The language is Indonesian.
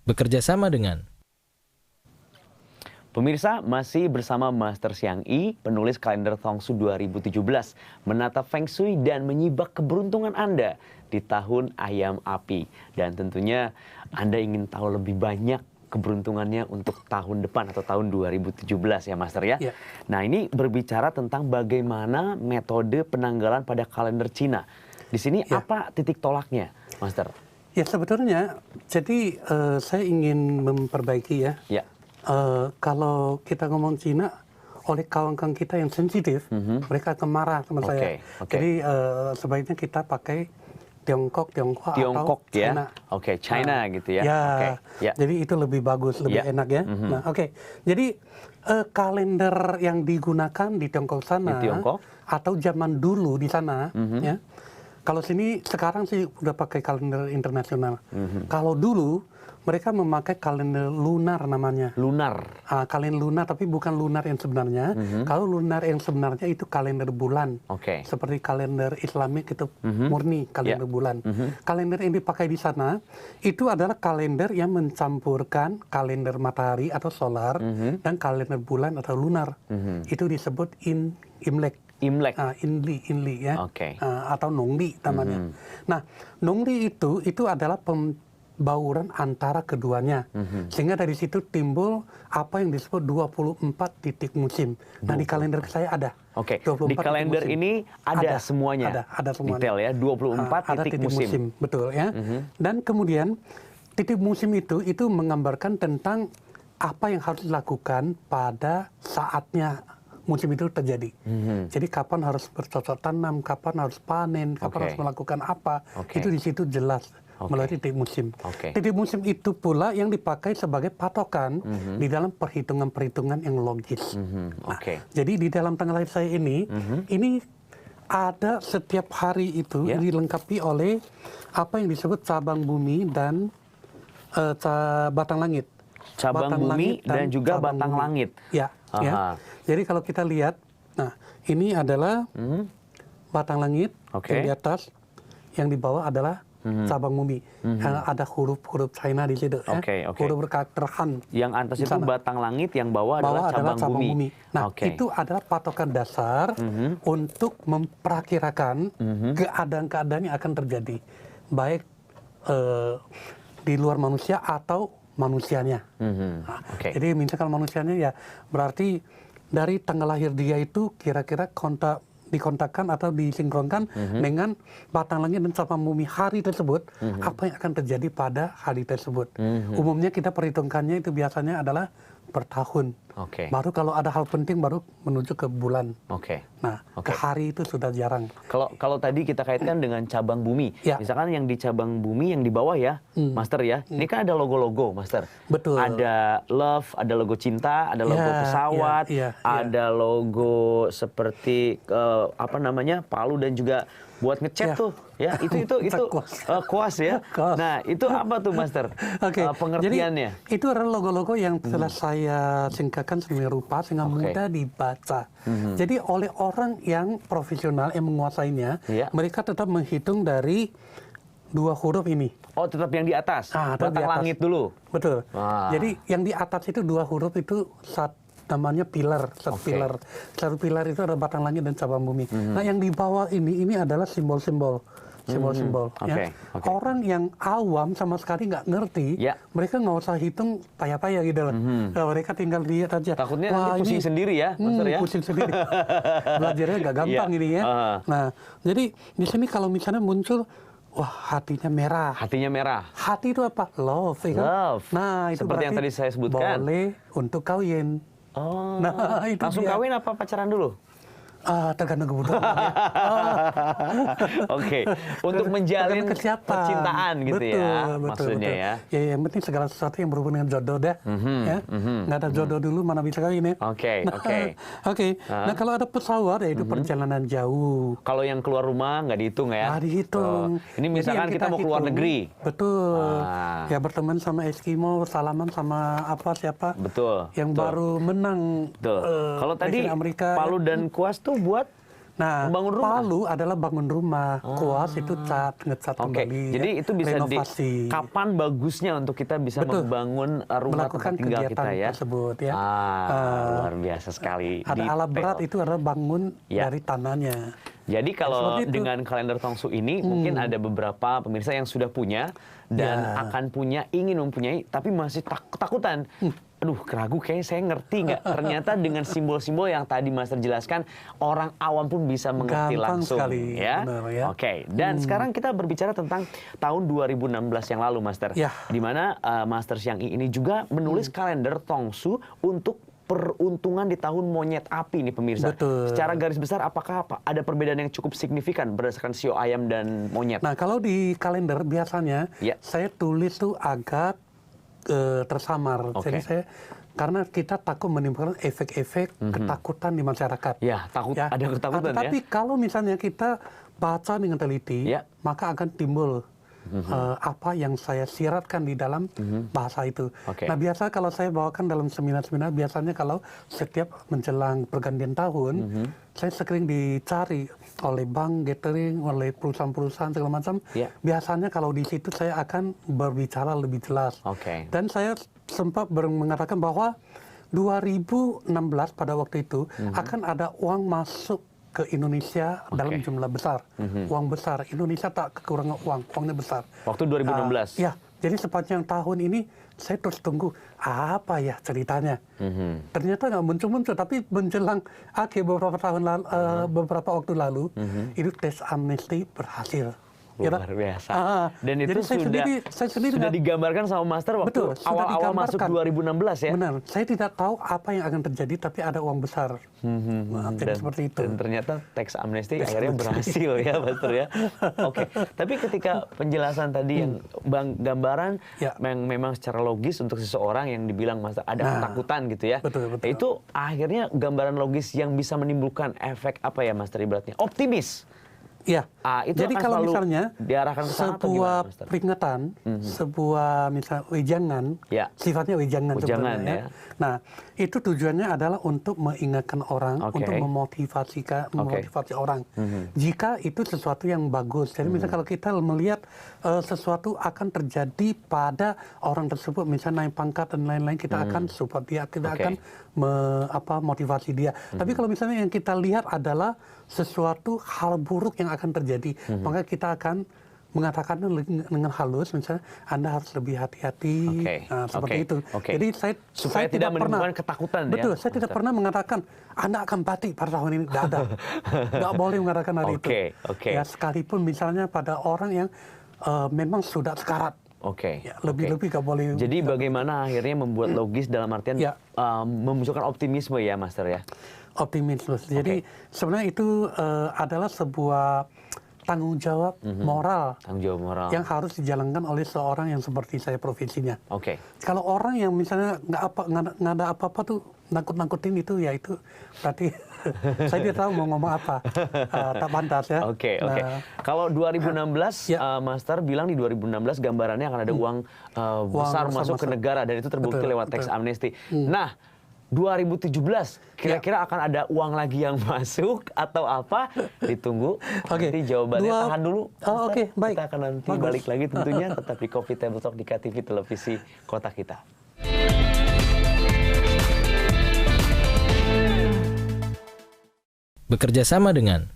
bekerja sama dengan Pemirsa, masih bersama Master Xiang Yi, penulis kalender Feng Shui 2017, menata Feng Shui dan menyibak keberuntungan Anda di tahun ayam api. Dan tentunya Anda ingin tahu lebih banyak keberuntungannya untuk tahun depan atau tahun 2017 ya Master ya. Ya. Nah ini berbicara tentang bagaimana metode penanggalan pada kalender Cina. Di sini apa titik tolaknya, Master? Ya sebetulnya, jadi saya ingin memperbaiki ya. Ya. Kalau kita ngomong Cina, oleh kawan-kawan kita yang sensitif, mereka akan marah sama saya. Jadi sebaiknya kita pakai Tiongkok atau China. Oke, China gitu ya. Ya, Ya. jadi itu lebih bagus, lebih enak ya. Nah, jadi kalender yang digunakan di Tiongkok sana, Di Tiongkok? atau zaman dulu di sana, ya. Kalau sini sekarang sih udah pakai kalender internasional. Kalau dulu mereka memakai kalender lunar namanya. Lunar. Kalender lunar, tapi bukan lunar yang sebenarnya. Kalau lunar yang sebenarnya itu kalender bulan. Oke. Seperti kalender Islamik itu murni kalender bulan. Kalender yang dipakai di sana itu adalah kalender yang mencampurkan kalender matahari atau solar dan kalender bulan atau lunar. Itu disebut Imlek. Imlek. Inli ya. Oke. Atau Nongli namanya. Nah, Nongli itu adalah bauran antara keduanya. Sehingga dari situ timbul apa yang disebut 24 titik musim. Nah, di kalender saya ada. Oke, di kalender ini ada semuanya. Ada semuanya. Detail ya, 24 ada titik musim. Betul ya. Dan kemudian titik musim itu menggambarkan tentang apa yang harus dilakukan pada saatnya musim itu terjadi. Jadi kapan harus bercocok tanam, kapan harus panen, kapan harus melakukan apa, itu di situ jelas melalui titik musim. Titik musim itu pula yang dipakai sebagai patokan di dalam perhitungan-perhitungan yang logis. Jadi di dalam tanggal lahir saya ini ada setiap hari itu dilengkapi oleh apa yang disebut cabang bumi dan batang langit. Cabang bumi dan juga batang langit. Ya. Jadi kalau kita lihat, nah ini adalah batang langit yang di atas, yang di bawah adalah cabang bumi. Ada huruf-huruf China di situ. Huruf berkarakter Han. Yang atas itu batang langit, yang bawah adalah cabang bumi. Nah, itu adalah patokan dasar untuk memperkirakan keadaan-keadaan yang akan terjadi, baik di luar manusia atau manusianya. Jadi misalkan manusianya ya berarti dari tanggal lahir dia itu kira-kira dikontakkan atau disinkronkan dengan batang langit dan cabang bumi hari tersebut, apa yang akan terjadi pada hari tersebut. Umumnya kita perhitungkannya itu biasanya adalah per tahun. Baru kalau ada hal penting baru menuju ke bulan. Nah, ke hari itu sudah jarang. Kalau tadi kita kaitkan dengan cabang bumi, misalkan yang di cabang bumi yang di bawah ya, Master ya, ini kan ada logo-logo, Master. Betul. Ada love, ada logo cinta, ada logo pesawat, ada logo seperti apa namanya palu dan juga buat ngecat tuh, ya itu kuas ya. Nah itu apa tuh Master? Pengertiannya? Jadi, itu adalah logo-logo yang telah saya singkatkan sedemikian rupa sehingga mudah dibaca. Jadi oleh orang yang profesional yang menguasainya, mereka tetap menghitung dari dua huruf ini. Oh tetap yang di atas, batang langit dulu. Betul. Jadi yang di atas itu dua huruf itu namanya pilar, satu pilar itu ada batang langit dan cabang bumi. Nah, yang di bawah ini adalah simbol-simbol. Ya. Orang yang awam sama sekali nggak ngerti, mereka nggak usah hitung payah-payah gitu loh. Mereka tinggal lihat aja. Takutnya nanti pusing sendiri ya, Master ya. Pusing sendiri. Belajarnya nggak gampang ini ya. Nah, jadi di sini kalau misalnya muncul hatinya merah. Hatinya merah. Hati itu apa? Love. Ya kan? Love. Nah, itu seperti yang tadi saya sebutkan. Boleh untuk kawin. Nah, itu langsung kawin apa pacaran dulu? Tergantung kebutuhan. Untuk menjalin percintaan gitu ya, maksudnya ya. Ya, yang penting segala sesuatu yang berhubungan dengan jodoh dah. Nggak ada jodoh dulu mana bisa kawin ya. Nah, kalau ada pesawat ya itu perjalanan jauh. Kalau yang keluar rumah nggak dihitung ya? Nggak dihitung. Ini misalkan kita mau keluar negeri. Betul. Ya berteman sama Eskimo, salaman sama siapa. Betul. Yang baru menang. Kalau tadi Palu dan Kuas tuh buat Nah, Membangun rumah. palu adalah bangun rumah, kuas itu cat, ngecat Oke, kembali, jadi ya, itu bisa renovasi. kapan bagusnya untuk kita bisa Betul. membangun rumah Melakukan tempat tinggal kegiatan kita ya? tersebut ya. Luar biasa sekali. Ada alat Detail. berat itu adalah bangun Ya. dari tanahnya. Jadi kalau seperti itu. dengan kalender Tongsu ini mungkin ada beberapa pemirsa yang sudah punya dan Ya. akan punya, ingin mempunyai, tapi masih ketakutan. Aduh, keragu kayaknya saya ngerti nggak? Ternyata dengan simbol-simbol yang tadi Master jelaskan, orang awam pun bisa mengerti Gampang langsung. sekali, Ya? benar, ya. Oke, dan sekarang kita berbicara tentang tahun 2016 yang lalu, Master. Ya. Di mana Master Xiang Yi ini juga menulis kalender Tongsu untuk peruntungan di tahun monyet api nih pemirsa. Betul. Secara garis besar apakah ada perbedaan yang cukup signifikan berdasarkan sio ayam dan monyet? Nah, kalau di kalender biasanya Ya. saya tulis tuh agak tersamar. Oke. Jadi saya karena kita takut menimbulkan efek-efek ketakutan di masyarakat. Ya, ada ketakutan ya. Tapi kalau misalnya kita baca dengan teliti, Ya. maka akan timbul apa yang saya siratkan di dalam bahasa itu. Oke. Nah, biasa kalau saya bawakan dalam seminar-seminar, biasanya kalau setiap menjelang pergantian tahun, saya sering dicari oleh bank, gathering, oleh perusahaan-perusahaan segala macam. Ya. Biasanya kalau di situ saya akan berbicara lebih jelas. Oke. Dan saya sempat mengatakan bahwa 2016 pada waktu itu akan ada uang masuk ke Indonesia dalam jumlah besar. Uang besar. Indonesia tak kekurangan uang. Uangnya besar. Waktu 2016? Ya. Jadi sepanjang tahun ini saya terus tunggu apa ya ceritanya. Ternyata nggak muncul-muncul. Tapi menjelang akhir beberapa tahun lalu, beberapa waktu lalu, itu tes amnesti berhasil. Luar biasa. Dan itu Jadi saya sendiri sudah nggak- digambarkan sama Master waktu Betul, sudah awal-awal masuk digambarkan. 2016 ya? Benar, saya tidak tahu apa yang akan terjadi, tapi ada uang besar. Jadi seperti itu. Dan ternyata teks amnesti akhirnya berhasil ya, Master ya. Oke, tapi ketika penjelasan tadi yang gambaran Ya. yang memang secara logis untuk seseorang yang dibilang Master ada ketakutan gitu ya. Betul, betul. Itu akhirnya gambaran logis yang bisa menimbulkan efek apa ya, Master, ibaratnya? Optimis. Ya, Itu jadi akan kalau selalu misalnya diarahkan ke sana atau sebuah gimana, Master? peringatan, sebuah misal wejangan, Ya. sifatnya wejangan Wejangan, sebenarnya. ya. Nah, itu tujuannya adalah untuk mengingatkan orang, Oke. untuk memotivasi orang. Jika itu sesuatu yang bagus, jadi misalnya kalau kita melihat sesuatu akan terjadi pada orang tersebut, misalnya naik pangkat dan lain-lain, kita akan support dia, kita Oke. akan motivasi dia. Tapi kalau misalnya yang kita lihat adalah sesuatu hal buruk yang akan terjadi, maka kita akan mengatakannya dengan halus, misalnya Anda harus lebih hati-hati, Oke, seperti oke, itu. oke. Jadi Supaya tidak menimbulkan ketakutan ya, betul, saya tidak Master? pernah mengatakan Anda akan mati pada tahun ini, tidak ada, nggak boleh mengatakan hari itu. Oke. Ya, sekalipun misalnya pada orang yang memang sudah sekarat, Oke. ya, lebih-lebih nggak boleh. Jadi bagaimana akhirnya membuat logis dalam artian Ya. memunculkan optimisme ya, Master ya? Optimisme. Jadi sebenarnya itu adalah sebuah tanggung jawab moral Tanggung jawab moral. yang harus dijalankan oleh seorang yang seperti saya profesinya. Oke. Kalau orang yang misalnya nggak ada apa-apa tuh nakut-nakutin itu, ya itu berarti saya tidak tahu mau ngomong apa. Tak pantas ya. Oke. Nah, Kalau 2016, Ya. Master bilang di 2016 gambarannya akan ada uang besar besar masuk ke masuk. negara dan itu terbukti Betul, lewat teks betul. amnesti. Nah, 2017 kira-kira akan ada uang lagi yang masuk atau apa? Ditunggu. Oke. Nanti jawabannya tahan dulu. Oh, oke, baik. Kita akan nanti Bagus. balik lagi tentunya tetap di Coffee Table Talk di KTV Televisi Kota Kita. Bekerja sama dengan